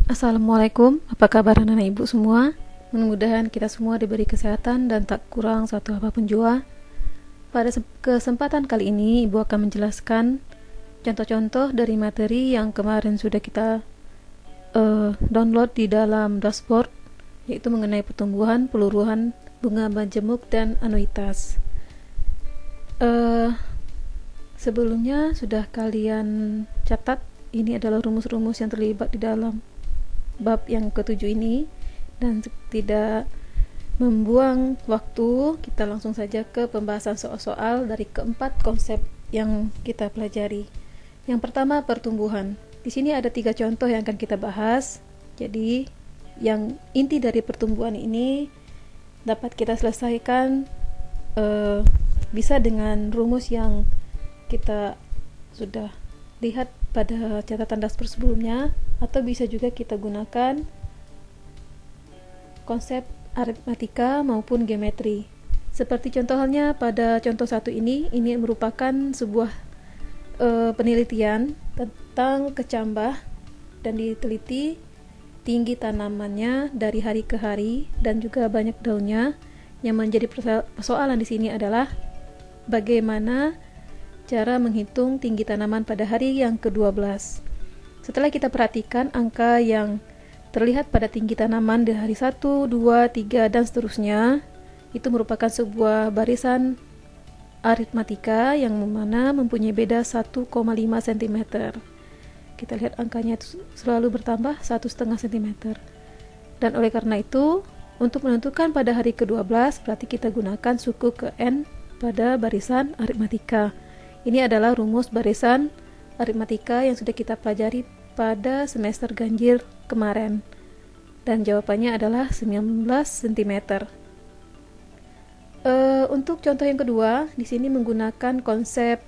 Assalamualaikum, apa kabar anak-anak ibu semua? Mudah-mudahan kita semua diberi kesehatan dan tak kurang satu apapun jua. Pada kesempatan kali ini, ibu akan menjelaskan contoh-contoh dari materi yang kemarin sudah kita download di dalam dashboard, yaitu mengenai pertumbuhan, peluruhan, bunga majemuk, dan anuitas. Sebelumnya sudah kalian catat, ini adalah rumus-rumus yang terlibat di dalam bab yang ketujuh ini, dan tidak membuang waktu, kita langsung saja ke pembahasan soal-soal dari keempat konsep yang kita pelajari. Yang pertama, pertumbuhan. Di sini ada 3 contoh yang akan kita bahas. Jadi, yang inti dari pertumbuhan ini dapat kita selesaikan bisa dengan rumus yang kita sudah lihat pada catatan dashboard sebelumnya, atau bisa juga kita gunakan konsep aritmatika maupun geometri. Seperti contohnya pada contoh 1 ini merupakan sebuah penelitian tentang kecambah, dan diteliti tinggi tanamannya dari hari ke hari dan juga banyak daunnya. Yang menjadi persoalan di sini adalah bagaimana cara menghitung tinggi tanaman pada hari yang ke-12. Setelah kita perhatikan angka yang terlihat pada tinggi tanaman di hari 1, 2, 3, dan seterusnya, itu merupakan sebuah barisan aritmatika yang mana mempunyai beda 1,5 cm. Kita lihat angkanya itu selalu bertambah 1,5 cm. Dan oleh karena itu, untuk menentukan pada hari ke-12, berarti kita gunakan suku ke N pada barisan aritmatika. Ini adalah rumus barisan aritmatika yang sudah kita pelajari pada semester ganjil kemarin, dan jawabannya adalah 19 cm. Untuk contoh yang kedua, di sini menggunakan konsep,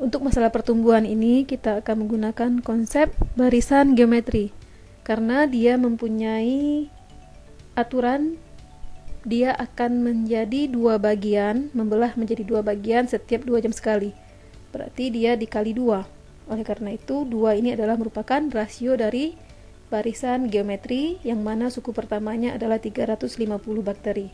untuk masalah pertumbuhan ini kita akan menggunakan konsep barisan geometri, karena dia mempunyai aturan. Dia akan menjadi 2 bagian, membelah menjadi 2 bagian setiap 2 jam sekali. Berarti dia dikali 2. Oleh karena itu, 2 ini adalah merupakan rasio dari barisan geometri, yang mana suku pertamanya adalah 350 bakteri.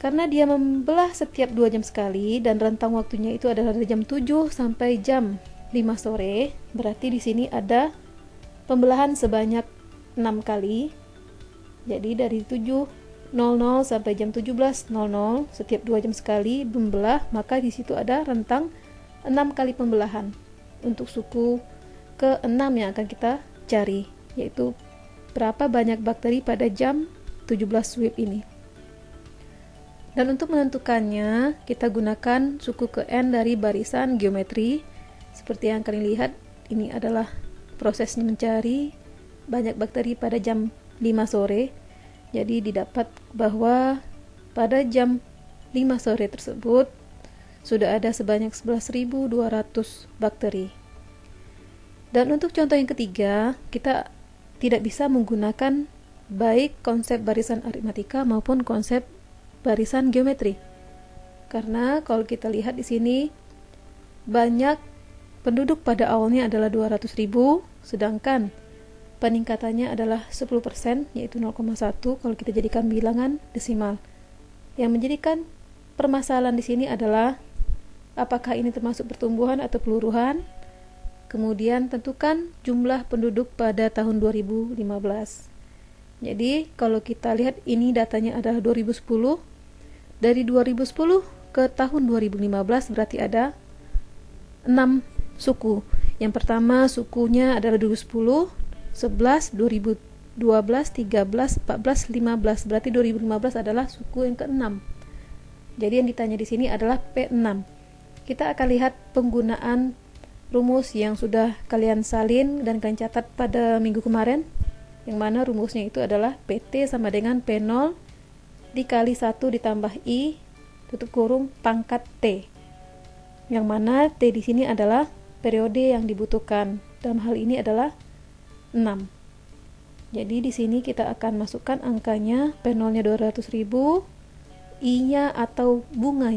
Karena dia membelah setiap 2 jam sekali dan rentang waktunya itu adalah dari jam 7 sampai jam 5 sore, berarti di sini ada pembelahan sebanyak 6 kali. Jadi dari 7.00 sampai jam 17.00 setiap 2 jam sekali membelah, maka di situ ada rentang 6 kali pembelahan untuk suku ke-6 yang akan kita cari, yaitu berapa banyak bakteri pada jam 17 WIB ini. Dan untuk menentukannya, kita gunakan suku ke N dari barisan geometri. Seperti yang kalian lihat, ini adalah prosesnya mencari banyak bakteri pada jam 5 sore. Jadi didapat bahwa pada jam 5 sore tersebut sudah ada sebanyak 11.200 bakteri. Dan untuk contoh yang ketiga, kita tidak bisa menggunakan baik konsep barisan aritmatika maupun konsep barisan geometri. Karena kalau kita lihat di sini, banyak penduduk pada awalnya adalah 200.000, sedangkan peningkatannya adalah 10%, yaitu 0,1 kalau kita jadikan bilangan desimal. Yang menjadikan permasalahan di sini adalah apakah ini termasuk pertumbuhan atau peluruhan. Kemudian tentukan jumlah penduduk pada tahun 2015. Jadi kalau kita lihat ini datanya adalah 2010. Dari 2010 ke tahun 2015 berarti ada 6 suku. Yang pertama sukunya adalah 2010, 11, 2012, 13, 14, 15. Berarti 2015 adalah suku yang ke-6. Jadi yang ditanya di sini adalah P6. Kita akan lihat penggunaan rumus yang sudah kalian salin dan kalian catat pada minggu kemarin, yang mana rumusnya itu adalah PT sama dengan P0 dikali 1 ditambah I tutup kurung pangkat T. Yang mana T di sini adalah periode yang dibutuhkan. Dalam hal ini adalah 6. Jadi di sini kita akan masukkan angkanya, P0-nya 200.000, I-nya atau bunga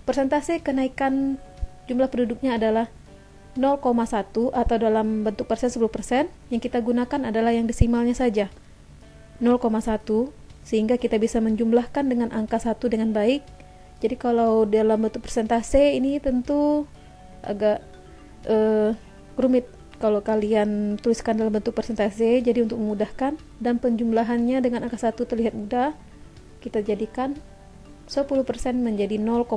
persentase kenaikan jumlah penduduknya adalah 0,1 atau dalam bentuk persen 10%, yang kita gunakan adalah yang desimalnya saja, 0,1, sehingga kita bisa menjumlahkan dengan angka 1 dengan baik. Jadi kalau dalam bentuk persentase ini tentu agak rumit kalau kalian tuliskan dalam bentuk persentase. Jadi untuk memudahkan dan penjumlahannya dengan angka 1 terlihat mudah, kita jadikan 10% menjadi 0,1,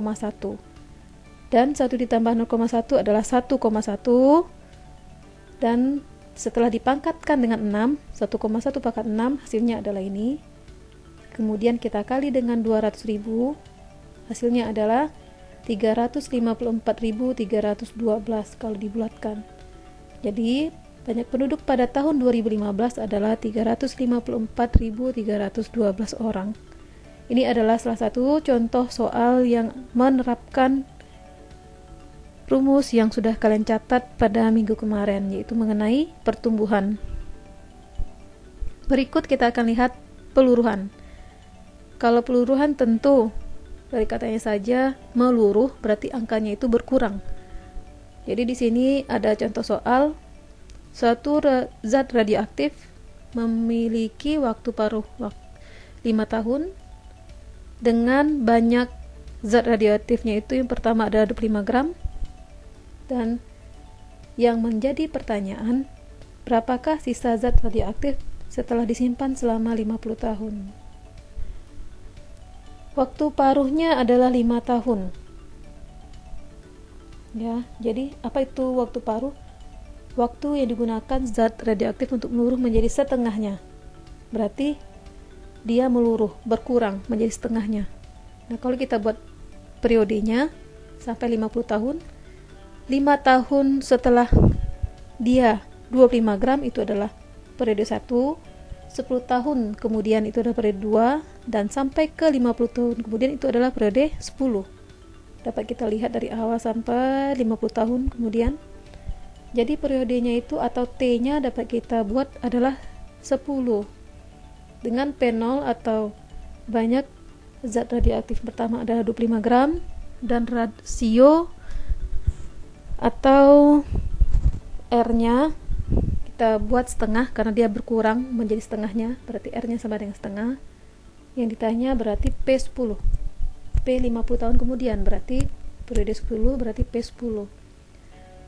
dan 1 ditambah 0,1 adalah 1,1, dan setelah dipangkatkan dengan 6, 1,1 pangkat 6 hasilnya adalah ini. Kemudian kita kali dengan 200.000, hasilnya adalah 354.312 kalau dibulatkan. Jadi banyak penduduk pada tahun 2015 adalah 354.312 orang. Ini adalah salah satu contoh soal yang menerapkan rumus yang sudah kalian catat pada minggu kemarin, yaitu mengenai pertumbuhan. Berikut kita akan lihat peluruhan. Kalau peluruhan tentu dari katanya saja meluruh, berarti angkanya itu berkurang. Jadi di sini ada contoh soal, suatu zat radioaktif memiliki waktu paruh 5 tahun dengan banyak zat radioaktifnya itu, yang pertama ada 25 gram, dan yang menjadi pertanyaan, berapakah sisa zat radioaktif setelah disimpan selama 50 tahun. Waktu paruhnya adalah 5 tahun. Ya, jadi apa itu waktu paruh? Waktu yang digunakan zat radioaktif untuk meluruh menjadi setengahnya. Berarti dia meluruh, berkurang menjadi setengahnya. Nah, kalau kita buat periodenya sampai 50 tahun, 5 tahun setelah dia 25 gram itu adalah periode 1, 10 tahun kemudian itu adalah periode 2, dan sampai ke 50 tahun kemudian itu adalah periode 10. Dapat kita lihat dari awal sampai 50 tahun kemudian. Jadi periodenya itu atau T-nya dapat kita buat adalah 10. Dengan P0 atau banyak zat radioaktif pertama adalah 25 gram, dan rasio atau R-nya kita buat setengah karena dia berkurang menjadi setengahnya, berarti R-nya sama dengan setengah. Yang ditanya berarti P10, P50 tahun kemudian, berarti periode 10 berarti P10.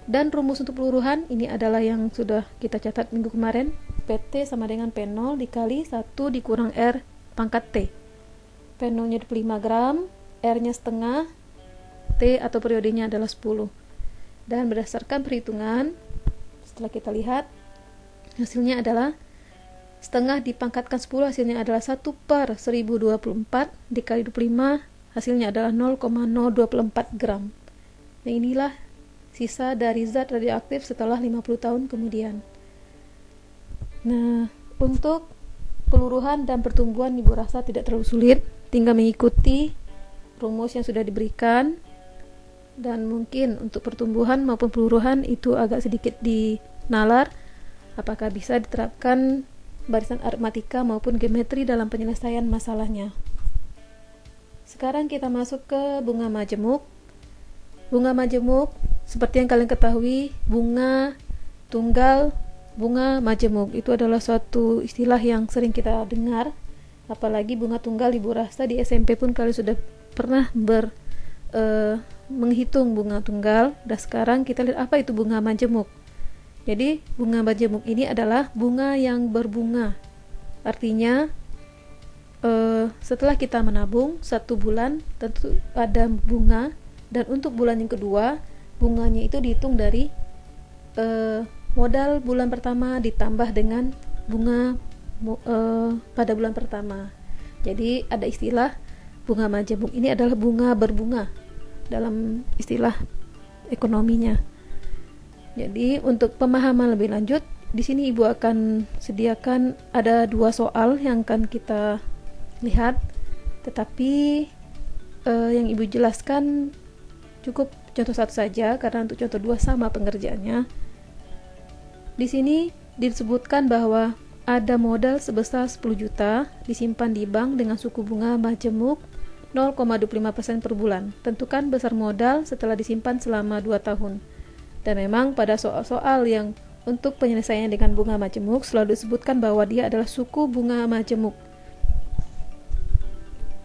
Dan rumus untuk peluruhan ini adalah yang sudah kita catat minggu kemarin, PT sama dengan P0 dikali 1 dikurang R pangkat T. P0 nya 25 gram, R nya setengah, T atau periodenya adalah 10. Dan berdasarkan perhitungan, setelah kita lihat, hasilnya adalah setengah dipangkatkan 10, hasilnya adalah 1/1024 dikali 25, hasilnya adalah 0,024 gram. Nah, inilah sisa dari zat radioaktif setelah 50 tahun kemudian. Nah, untuk peluruhan dan pertumbuhan Ibu rasa tidak terlalu sulit, tinggal mengikuti rumus yang sudah diberikan. Dan mungkin untuk pertumbuhan maupun peluruhan itu agak sedikit dinalar, apakah bisa diterapkan barisan aritmatika maupun geometri dalam penyelesaian masalahnya. Sekarang kita masuk ke bunga majemuk. Bunga majemuk, seperti yang kalian ketahui, bunga tunggal, bunga majemuk itu adalah suatu istilah yang sering kita dengar. Apalagi bunga tunggal, Ibu rasa di SMP pun kalian sudah pernah menghitung bunga tunggal. Dan sekarang kita lihat apa itu bunga majemuk. Jadi bunga majemuk ini adalah bunga yang berbunga. Artinya setelah kita menabung 1 bulan tentu ada bunga, dan untuk bulan yang kedua bunganya itu dihitung dari modal bulan pertama ditambah dengan bunga pada bulan pertama. Jadi ada istilah bunga majemuk ini adalah bunga berbunga dalam istilah ekonominya. Jadi untuk pemahaman lebih lanjut, di sini Ibu akan sediakan ada 2 soal yang akan kita lihat, tetapi yang Ibu jelaskan cukup contoh 1 saja karena untuk contoh 2 sama pengerjaannya. Di sini disebutkan bahwa ada modal sebesar 10 juta disimpan di bank dengan suku bunga majemuk 0,25% per bulan. Tentukan besar modal setelah disimpan selama 2 tahun. Dan memang pada soal-soal yang untuk penyelesaian dengan bunga majemuk selalu disebutkan bahwa dia adalah suku bunga majemuk.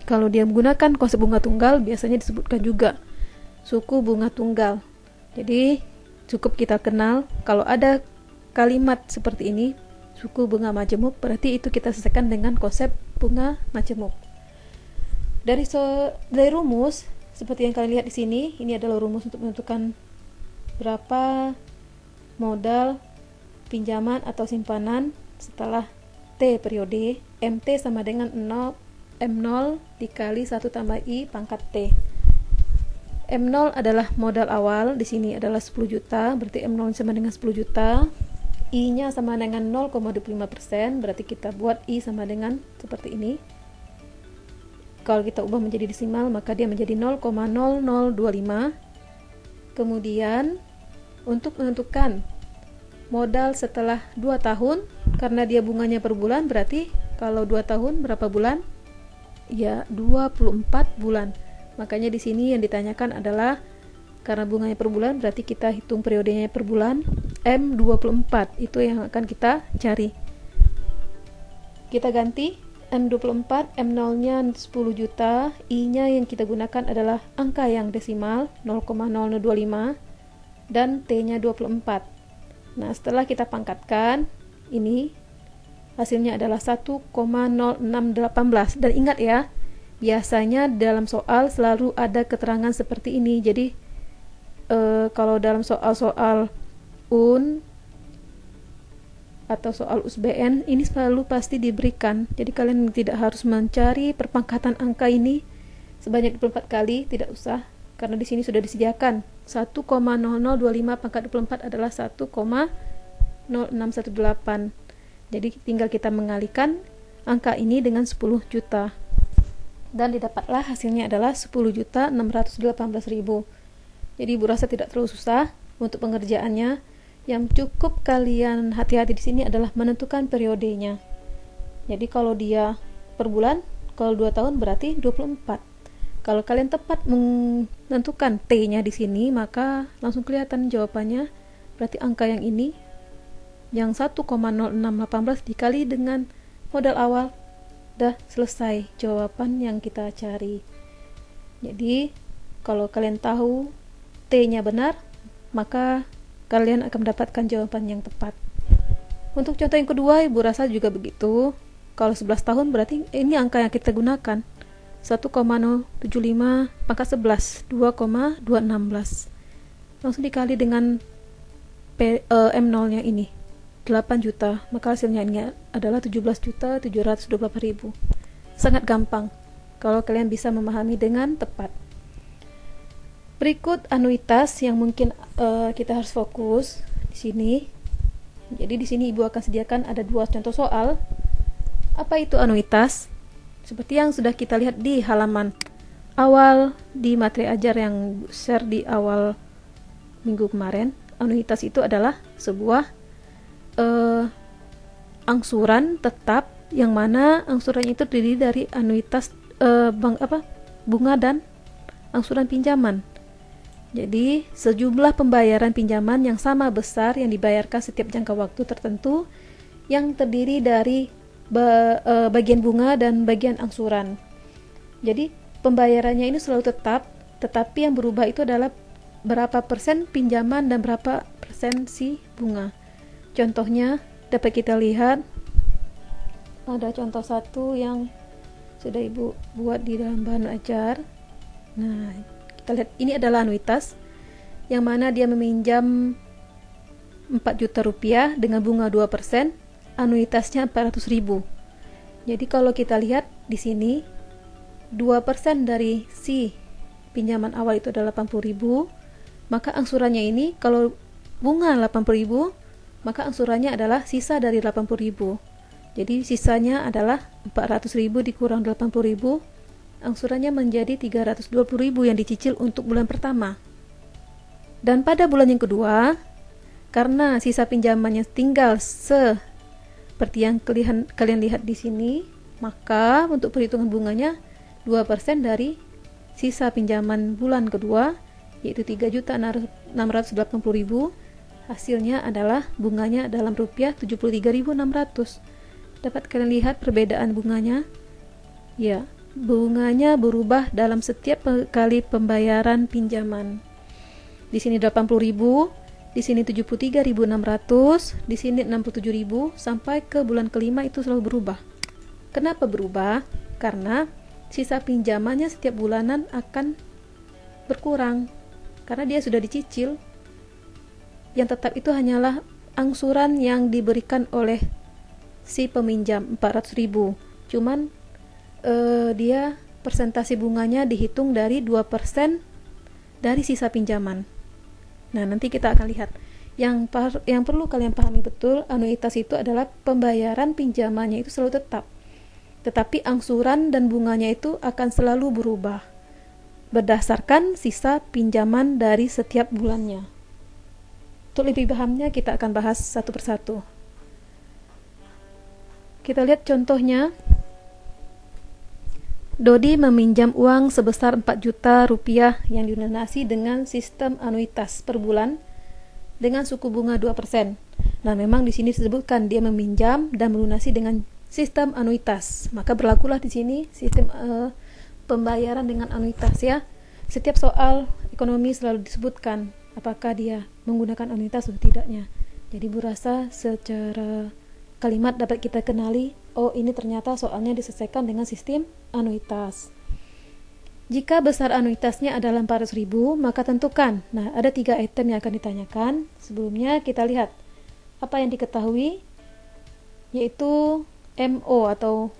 Kalau dia menggunakan konsep bunga tunggal, biasanya disebutkan juga suku bunga tunggal. Jadi cukup kita kenal kalau ada kalimat seperti ini, suku bunga majemuk, berarti itu kita selesaikan dengan konsep bunga majemuk. Dari rumus seperti yang kalian lihat di sini, ini adalah rumus untuk menentukan berapa modal pinjaman atau simpanan setelah T periode. MT sama dengan 0, M0 dikali 1 tambah I pangkat T. M0 adalah modal awal, di sini adalah 10 juta, berarti M0 sama dengan 10 juta. I-nya sama dengan 0,25%, berarti kita buat I sama dengan seperti ini. Kalau kita ubah menjadi desimal, maka dia menjadi 0,0025. Kemudian untuk menentukan modal setelah 2 tahun, karena dia bunganya per bulan, berarti kalau 2 tahun berapa bulan? Ya, 24 bulan. Makanya di sini yang ditanyakan adalah karena bunganya per bulan, berarti kita hitung periodenya per bulan. M24 itu yang akan kita cari. Kita ganti M24, M0-nya 10 juta, I-nya yang kita gunakan adalah angka yang desimal 0,0025 dan T-nya 24. Nah, setelah kita pangkatkan, ini hasilnya adalah 1,0618. Dan ingat ya, biasanya dalam soal selalu ada keterangan seperti ini. Jadi kalau dalam soal-soal UN atau soal USBN ini selalu pasti diberikan. Jadi kalian tidak harus mencari perpangkatan angka ini sebanyak 24 kali, tidak usah, karena di sini sudah disediakan 1,0025 pangkat 24 adalah 1,0618. Jadi tinggal kita mengalihkan angka ini dengan 10 juta. Dan didapatlah hasilnya adalah 10.618.000. Jadi Ibu rasa tidak terlalu susah untuk pengerjaannya. Yang cukup kalian hati-hati di sini adalah menentukan periodenya. Jadi kalau dia per bulan, kalau 2 tahun berarti 24. Kalau kalian tepat menentukan T-nya di sini, maka langsung kelihatan jawabannya. Berarti angka yang ini, yang 1,0618 dikali dengan modal awal, dah selesai jawaban yang kita cari. Jadi kalau kalian tahu T-nya benar, maka kalian akan mendapatkan jawaban yang tepat. Untuk contoh yang kedua, Ibu rasa juga begitu. Kalau 11 tahun berarti ini angka yang kita gunakan, 1,075 pangkat 11, 2,216. Langsung dikali dengan M0 nya ini 8 juta, maka hasilnya ini adalah 17.728.000. Sangat gampang kalau kalian bisa memahami dengan tepat. Berikut anuitas yang mungkin kita harus fokus di sini. Jadi di sini Ibu akan sediakan ada 2 contoh soal. Apa itu anuitas? Seperti yang sudah kita lihat di halaman awal di materi ajar yang share di awal minggu kemarin. Anuitas itu adalah sebuah angsuran tetap, yang mana angsuran itu terdiri dari anuitas bunga dan angsuran pinjaman. Jadi sejumlah pembayaran pinjaman yang sama besar yang dibayarkan setiap jangka waktu tertentu, yang terdiri dari bagian bunga dan bagian angsuran. Jadi pembayarannya ini selalu tetap, tetapi yang berubah itu adalah berapa persen pinjaman dan berapa persen si bunga. Contohnya dapat kita lihat, ada contoh 1 yang sudah Ibu buat di dalam bahan ajar. Nah, kita lihat ini adalah anuitas yang mana dia meminjam 4 juta rupiah dengan bunga 2%, anuitasnya 400.000. Jadi kalau kita lihat di sini 2% dari si pinjaman awal itu adalah 80.000, maka angsurannya ini kalau bunga 80.000, maka angsurannya adalah sisa dari 80.000. Jadi sisanya adalah 400.000 dikurang 80.000, angsurannya menjadi 320.000 yang dicicil untuk bulan pertama. Dan pada bulan yang kedua, karena sisa pinjamannya tinggal seperti yang kalian lihat di sini, maka untuk perhitungan bunganya 2% dari sisa pinjaman bulan kedua, yaitu 3.680.000. Hasilnya adalah bunganya dalam rupiah 73.600. Dapat kalian lihat perbedaan bunganya? Ya, bunganya berubah dalam setiap kali pembayaran pinjaman. Di sini 80.000, di sini 73.600, di sini 67.000, sampai ke bulan kelima itu selalu berubah. Kenapa berubah? Karena sisa pinjamannya setiap bulanan akan berkurang karena dia sudah dicicil. Yang tetap itu hanyalah angsuran yang diberikan oleh si peminjam 400.000. Cuman dia persentase bunganya dihitung dari 2% dari sisa pinjaman. Nah, nanti kita akan lihat. Yang perlu kalian pahami betul, anuitas itu adalah pembayaran pinjamannya itu selalu tetap. Tetapi angsuran dan bunganya itu akan selalu berubah berdasarkan sisa pinjaman dari setiap bulannya. Untuk lebih pahamnya kita akan bahas satu persatu. Kita lihat contohnya. Dodi meminjam uang sebesar 4 juta rupiah yang dilunasi dengan sistem anuitas per bulan dengan suku bunga 2%. Nah, memang di sini disebutkan dia meminjam dan melunasi dengan sistem anuitas. Maka berlakulah di sini sistem pembayaran dengan anuitas ya. Setiap soal ekonomi selalu disebutkan apakah dia menggunakan anuitas atau tidaknya. Jadi Bu rasa secara kalimat dapat kita kenali, oh ini ternyata soalnya diselesaikan dengan sistem anuitas. Jika besar anuitasnya adalah 400.000, maka tentukan. Nah, ada 3 item yang akan ditanyakan. Sebelumnya kita lihat apa yang diketahui, yaitu MO atau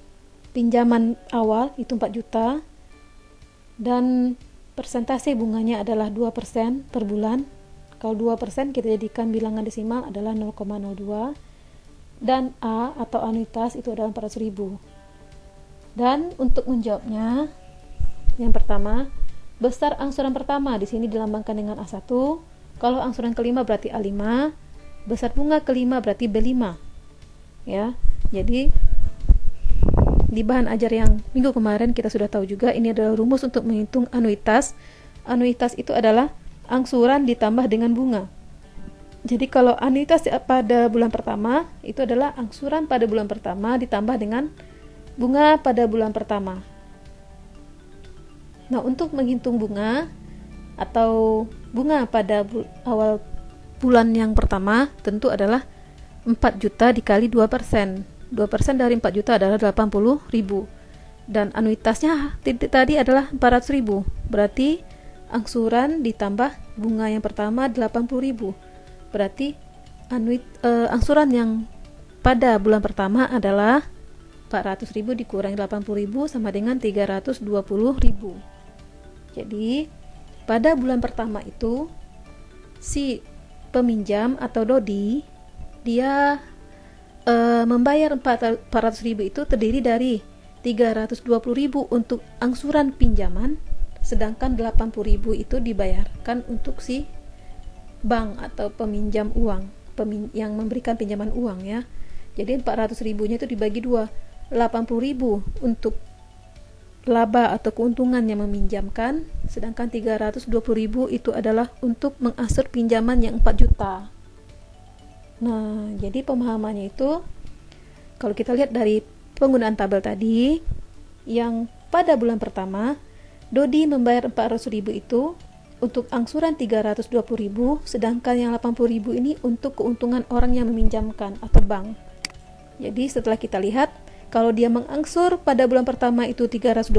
pinjaman awal itu 4 juta dan persentase bunganya adalah 2% per bulan. Kalau 2% kita jadikan bilangan desimal adalah 0,02. Dan A atau anuitas itu adalah 400.000. Dan untuk menjawabnya, yang pertama, besar angsuran pertama di sini dilambangkan dengan A1. Kalau angsuran kelima berarti A5, besar bunga kelima berarti B5. Ya. Jadi di bahan ajar yang minggu kemarin kita sudah tahu juga, ini adalah rumus untuk menghitung anuitas. Anuitas itu adalah angsuran ditambah dengan bunga. Jadi kalau anuitas pada bulan pertama itu adalah angsuran pada bulan pertama ditambah dengan bunga pada bulan pertama. Nah, untuk menghitung bunga atau bunga pada awal bulan yang pertama tentu adalah 4 juta dikali 2%. 2% dari 4 juta adalah 80.000. Dan anuitasnya tadi adalah 400.000. Berarti angsuran ditambah bunga yang pertama 80.000. Berarti angsuran yang pada bulan pertama adalah 400.000 dikurangi 80.000 sama dengan 320.000. Jadi pada bulan pertama itu si peminjam atau Dodi dia membayar 400.000 itu terdiri dari 320.000 untuk angsuran pinjaman, sedangkan 80.000 itu dibayarkan untuk si bank atau peminjam uang, yang memberikan pinjaman uang ya. Jadi 400.000-nya itu dibagi dua, 80.000 untuk laba atau keuntungan yang meminjamkan, sedangkan 320.000 itu adalah untuk mengasur pinjaman yang 4 juta. Nah, jadi pemahamannya itu kalau kita lihat dari penggunaan tabel tadi, yang pada bulan pertama Dodi membayar 400.000 itu untuk angsuran 320.000, sedangkan yang 80.000 ini untuk keuntungan orang yang meminjamkan atau bank. Jadi setelah kita lihat, kalau dia mengangsur pada bulan pertama itu 320.000,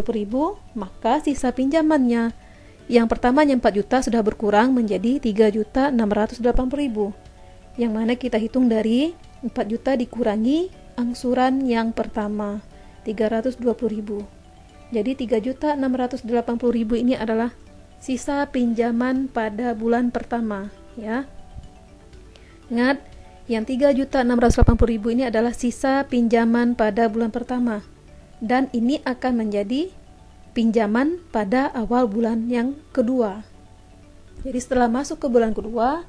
maka sisa pinjamannya yang pertamanya 4 juta sudah berkurang menjadi 3.680.000. Yang mana kita hitung dari 4 juta dikurangi angsuran yang pertama 320.000. Jadi 3.680.000 ini adalah sisa pinjaman pada bulan pertama ya. Ingat, yang 3.680.000 ini adalah sisa pinjaman pada bulan pertama, dan ini akan menjadi pinjaman pada awal bulan yang kedua. Jadi setelah masuk ke bulan kedua,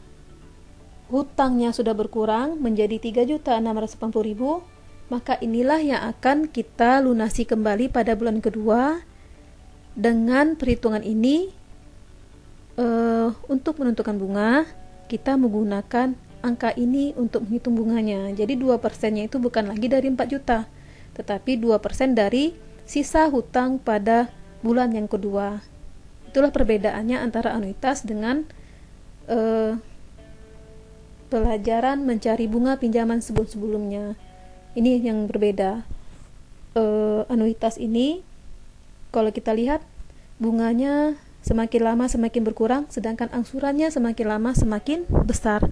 hutangnya sudah berkurang menjadi 3.680.000, maka inilah yang akan kita lunasi kembali pada bulan kedua. Dengan perhitungan ini untuk menentukan bunga, kita menggunakan angka ini untuk menghitung bunganya. Jadi 2%-nya itu bukan lagi dari 4 juta, tetapi 2% dari sisa hutang pada bulan yang kedua. Itulah perbedaannya antara anuitas dengan pelajaran mencari bunga pinjaman sebelum-sebelumnya. Ini yang berbeda. Anuitas ini, kalau kita lihat, bunganya semakin lama semakin berkurang, sedangkan angsurannya semakin lama semakin besar.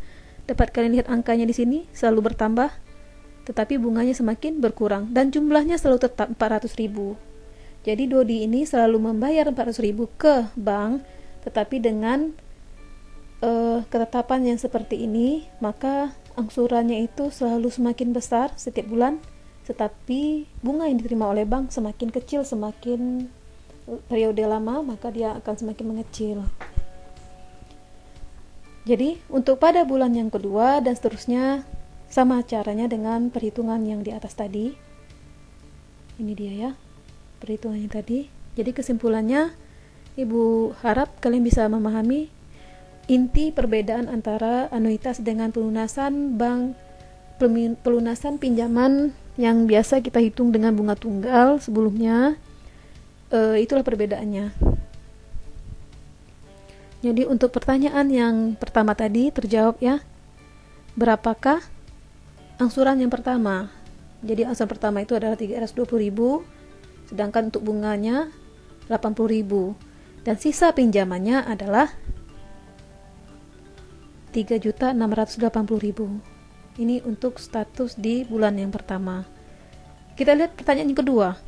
Dapat kalian lihat angkanya di sini selalu bertambah, tetapi bunganya semakin berkurang dan jumlahnya selalu tetap 400.000. Jadi Dodi ini selalu membayar 400.000 ke bank, tetapi dengan ketetapan yang seperti ini, maka angsurannya itu selalu semakin besar setiap bulan, tetapi bunga yang diterima oleh bank semakin kecil, semakin periode lama, maka dia akan semakin mengecil. Jadi untuk pada bulan yang kedua dan seterusnya sama caranya dengan perhitungan yang di atas tadi. Ini dia ya, perhitungannya tadi. Jadi kesimpulannya, Ibu harap kalian bisa memahami inti perbedaan antara anuitas dengan pelunasan bank, pelunasan pinjaman yang biasa kita hitung dengan bunga tunggal sebelumnya. Itulah perbedaannya. Jadi untuk pertanyaan yang pertama tadi terjawab ya. Berapakah angsuran yang pertama? Jadi angsuran pertama itu adalah 320.000, sedangkan untuk bunganya 80.000, dan sisa pinjamannya adalah 3.680.000. Ini untuk status di bulan yang pertama. Kita lihat pertanyaan yang kedua.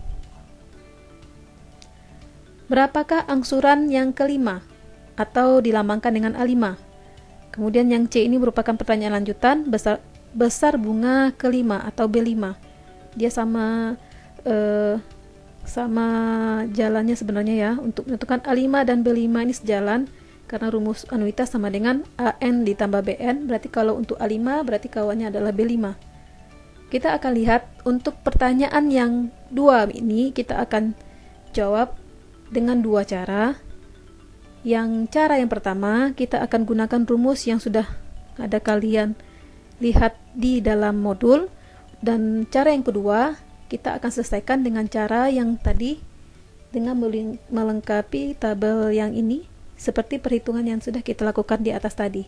Berapakah angsuran yang kelima atau dilambangkan dengan A5? Kemudian yang C ini merupakan pertanyaan lanjutan, besar bunga kelima atau B5. Dia sama jalannya sebenarnya ya. Untuk menentukan A5 dan B5 ini sejalan, karena rumus anuitas sama dengan AN ditambah BN. Berarti kalau untuk A5 berarti kawannya adalah B5. Kita akan lihat untuk pertanyaan yang dua ini, kita akan jawab dengan dua cara. Yang cara yang pertama, kita akan gunakan rumus yang sudah ada kalian lihat di dalam modul, dan cara yang kedua kita akan selesaikan dengan cara yang tadi, dengan melengkapi tabel yang ini seperti perhitungan yang sudah kita lakukan di atas tadi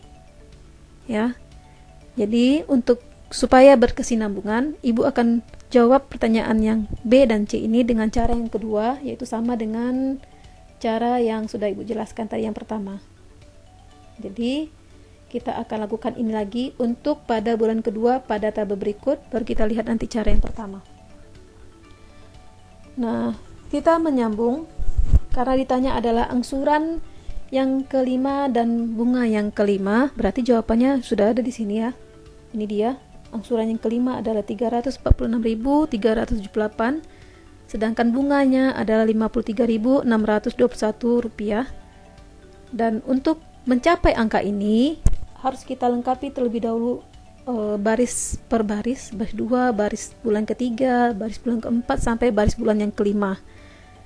ya. Jadi untuk supaya berkesinambungan, Ibu akan jawab pertanyaan yang B dan C ini dengan cara yang kedua, yaitu sama dengan cara yang sudah Ibu jelaskan tadi yang pertama. Jadi kita akan lakukan ini lagi untuk pada bulan kedua pada tabel berikut, baru kita lihat nanti cara yang pertama. Nah, kita menyambung karena ditanya adalah angsuran yang kelima dan bunga yang kelima, berarti jawabannya sudah ada di sini ya. Ini dia, angsuran yang kelima adalah 346.378, sedangkan bunganya adalah Rp53.621. Dan untuk mencapai angka ini harus kita lengkapi terlebih dahulu baris per baris, baris 2, baris bulan ketiga, baris bulan keempat, sampai baris bulan yang kelima.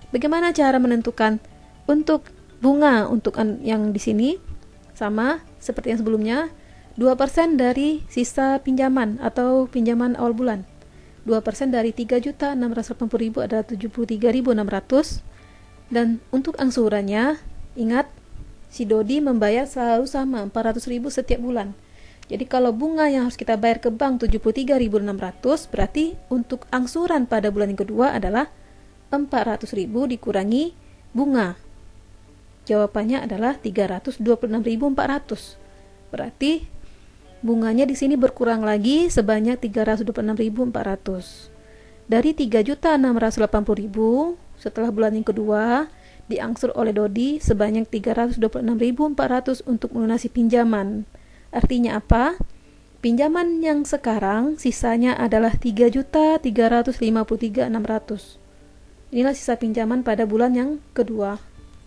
Bagaimana cara menentukan untuk bunga? Untuk yang di sini sama seperti yang sebelumnya, 2% dari sisa pinjaman atau pinjaman awal bulan. 2% dari 3.680.000 adalah 73.600. Dan untuk angsurannya, ingat, si Dodi membayar selalu sama, 400.000 setiap bulan. Jadi kalau bunga yang harus kita bayar ke bank 73.600, berarti untuk angsuran pada bulan yang kedua adalah 400.000 dikurangi bunga. Jawabannya adalah 326.400. Berarti bunganya di sini berkurang lagi sebanyak 326.400. Dari 3.680.000 setelah bulan yang kedua diangsur oleh Dodi sebanyak 326.400 untuk melunasi pinjaman. Artinya apa? Pinjaman yang sekarang sisanya adalah 3.353.600. Inilah sisa pinjaman pada bulan yang kedua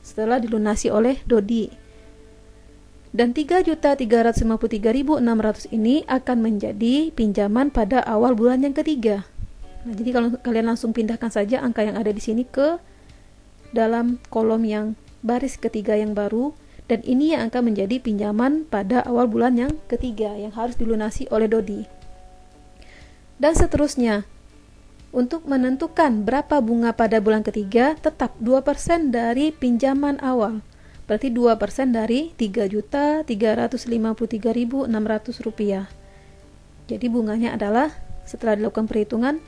setelah dilunasi oleh Dodi. Dan 3.353.600 ini akan menjadi pinjaman pada awal bulan yang ketiga. Nah, jadi kalau kalian langsung pindahkan saja angka yang ada di sini ke dalam kolom yang baris ketiga yang baru, Dan ini yang akan menjadi pinjaman pada awal bulan yang ketiga yang harus dilunasi oleh Dodi. Dan seterusnya, untuk menentukan berapa bunga pada bulan ketiga, tetap 2% dari pinjaman awal. Berarti 2% dari Rp3.353.600. Jadi bunganya adalah setelah dilakukan perhitungan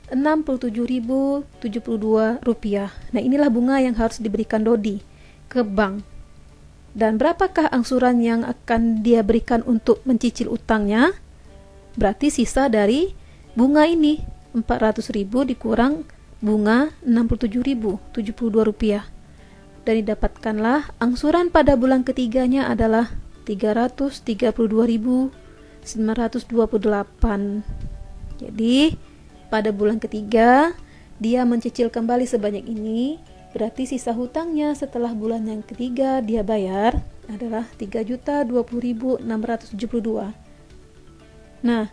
Rp67.072. Nah, inilah bunga yang harus diberikan Dodi ke bank. Dan berapakah angsuran yang akan dia berikan untuk mencicil utangnya? Berarti sisa dari bunga ini 400.000 dikurang bunga 67.072 rupiah. Dan didapatkanlah angsuran pada bulan ketiganya adalah 332.928. Jadi pada bulan ketiga dia mencicil kembali sebanyak ini. Berarti sisa hutangnya setelah bulan yang ketiga dia bayar adalah 3.020.672. Nah,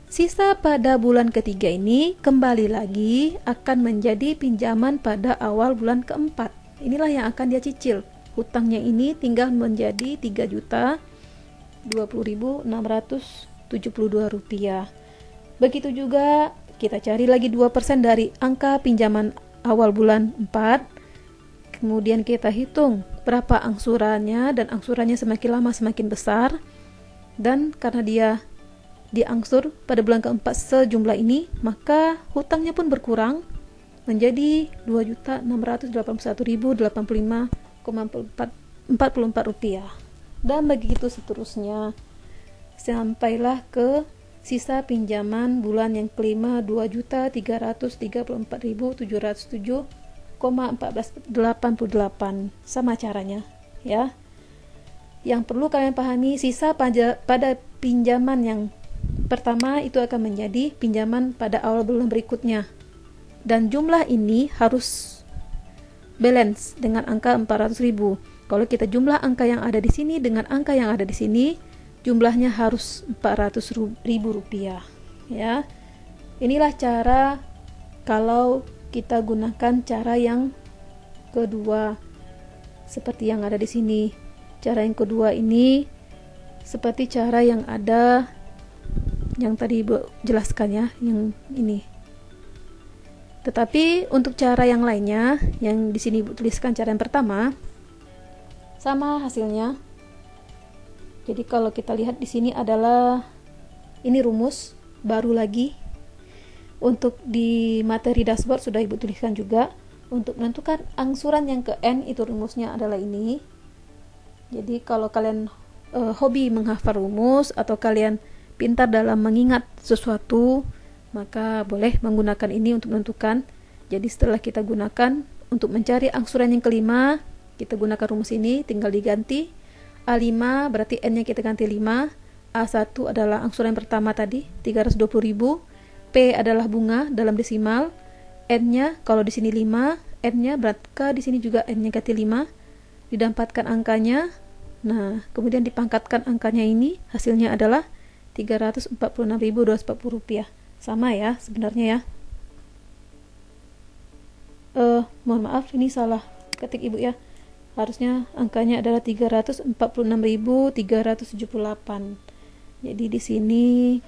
sisa pada bulan ketiga ini kembali lagi akan menjadi pinjaman pada awal bulan keempat. Inilah yang akan dia cicil. Hutangnya ini tinggal menjadi Rp3.020.672. Begitu juga kita cari lagi 2% dari angka pinjaman awal bulan 4. Kemudian kita hitung berapa angsurannya, dan angsurannya semakin lama semakin besar. Dan karena dia diangsur pada bulan keempat sejumlah ini, maka hutangnya pun berkurang menjadi Rp2.681.085,44. Dan begitu seterusnya sampailah ke sisa pinjaman bulan yang kelima Rp2.334.707,1488. Sama caranya ya. Yang perlu kalian pahami, sisa pada pinjaman yang pertama itu akan menjadi pinjaman pada awal bulan berikutnya, dan jumlah ini harus balance dengan angka 400.000. Kalau kita jumlah angka yang ada di sini dengan angka yang ada di sini, jumlahnya harus Rp400.000 ya. Inilah cara kalau kita gunakan cara yang kedua seperti yang ada di sini. Cara yang kedua ini seperti cara yang ada yang tadi Ibu jelaskan ya, yang ini. Tetapi untuk cara yang lainnya yang di sini Ibu tuliskan, cara yang pertama sama hasilnya. Jadi kalau kita lihat di sini adalah ini rumus baru lagi. Untuk di materi dashboard sudah Ibu tuliskan juga. Untuk menentukan angsuran yang ke N itu rumusnya adalah ini. Jadi kalau kalian hobi menghafal rumus atau kalian pintar dalam mengingat sesuatu, maka boleh menggunakan ini untuk menentukan. Jadi setelah kita gunakan untuk mencari angsuran yang kelima, kita gunakan rumus ini, tinggal diganti A5 berarti N nya kita ganti 5, A1 adalah angsuran yang pertama tadi 320.000, P adalah bunga dalam desimal, N-nya kalau di sini 5, N-nya berarti di sini juga N-nya ganti 5, didapatkan angkanya. Nah, kemudian dipangkatkan angkanya ini, hasilnya adalah Rp346.240. Sama ya sebenarnya ya. Mohon maaf ini salah ketik Ibu ya. Harusnya angkanya adalah 346.378. Jadi di sini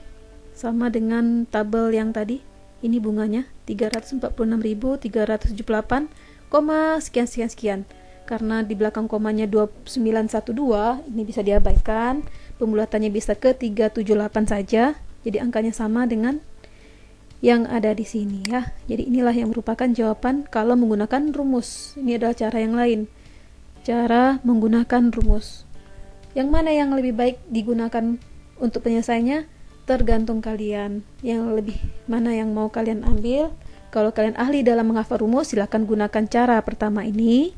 sama dengan tabel yang tadi. Ini bunganya 346.378, sekian. Karena di belakang komanya 2912, ini bisa diabaikan. Pembulatannya bisa ke 378 saja. Jadi angkanya sama dengan yang ada di sini ya. Jadi inilah yang merupakan jawaban kalau menggunakan rumus. Ini adalah cara yang lain. Cara menggunakan rumus. Yang mana yang lebih baik digunakan untuk penyelesaiannya? Tergantung kalian. Yang lebih mana yang mau kalian ambil. Kalau kalian ahli dalam menghafal rumus, silakan gunakan cara pertama ini.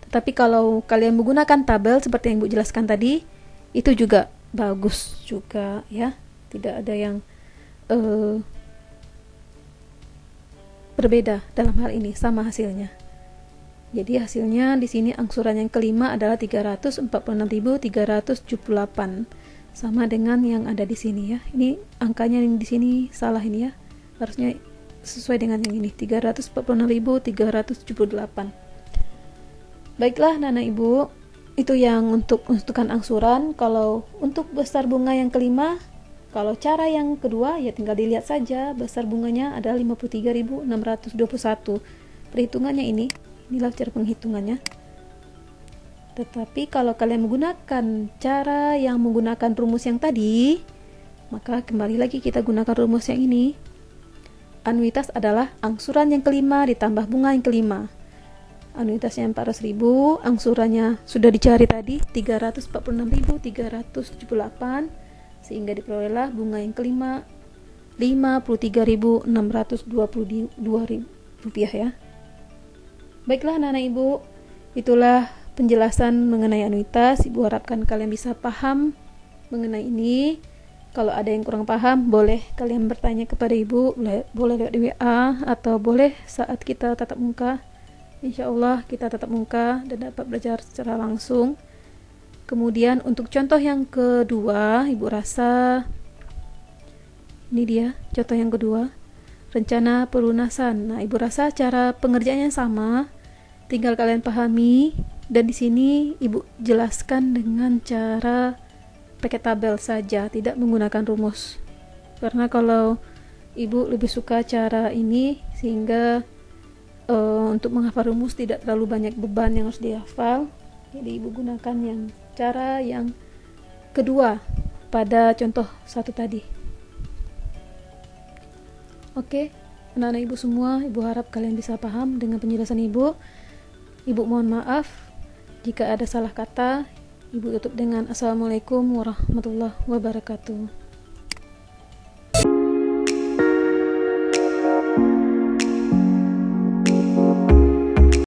Tetapi kalau kalian menggunakan tabel seperti yang Bu jelaskan tadi, itu juga bagus juga ya. Tidak ada yang berbeda dalam hal ini, sama hasilnya. Jadi hasilnya di sini angsuran yang kelima adalah 346.378, sama dengan yang ada di sini ya. Ini angkanya yang di sini salah ini ya. Harusnya sesuai dengan yang ini 346.378. Baiklah Nana Ibu, Itu yang untuk menentukan angsuran. Kalau untuk besar bunga yang kelima, kalau cara yang kedua ya tinggal dilihat saja, besar bunganya adalah 53.621. Perhitungannya inilah cara penghitungannya. Tetapi kalau kalian menggunakan cara yang menggunakan rumus yang tadi, maka kembali lagi kita gunakan rumus yang ini. Anuitas adalah angsuran yang kelima ditambah bunga yang kelima. Anuitasnya 400.000, angsurannya sudah dicari tadi 346.378, sehingga diperolehlah bunga yang kelima 53.622 rupiah ya. Baiklah anak-anak ibu, itulah penjelasan mengenai anuitas. Ibu harapkan kalian bisa paham mengenai ini. Kalau ada yang kurang paham, boleh kalian bertanya kepada ibu, boleh lewat di WA, atau boleh saat kita tatap muka. Insya Allah kita tatap muka dan dapat belajar secara langsung. Kemudian untuk contoh yang kedua, ibu rasa ini dia contoh yang kedua, rencana pelunasan. Nah, ibu rasa cara pengerjaannya sama, tinggal kalian pahami, dan di sini ibu jelaskan dengan cara pakai tabel saja, tidak menggunakan rumus. Karena kalau ibu lebih suka cara ini, sehingga untuk menghafal rumus tidak terlalu banyak beban yang harus dihafal. Jadi ibu gunakan yang cara yang kedua pada contoh satu tadi. Oke, anak-anak ibu semua, ibu harap kalian bisa paham dengan penjelasan ibu. Ibu mohon maaf jika ada salah kata. Ibu tutup dengan Assalamualaikum warahmatullahi wabarakatuh.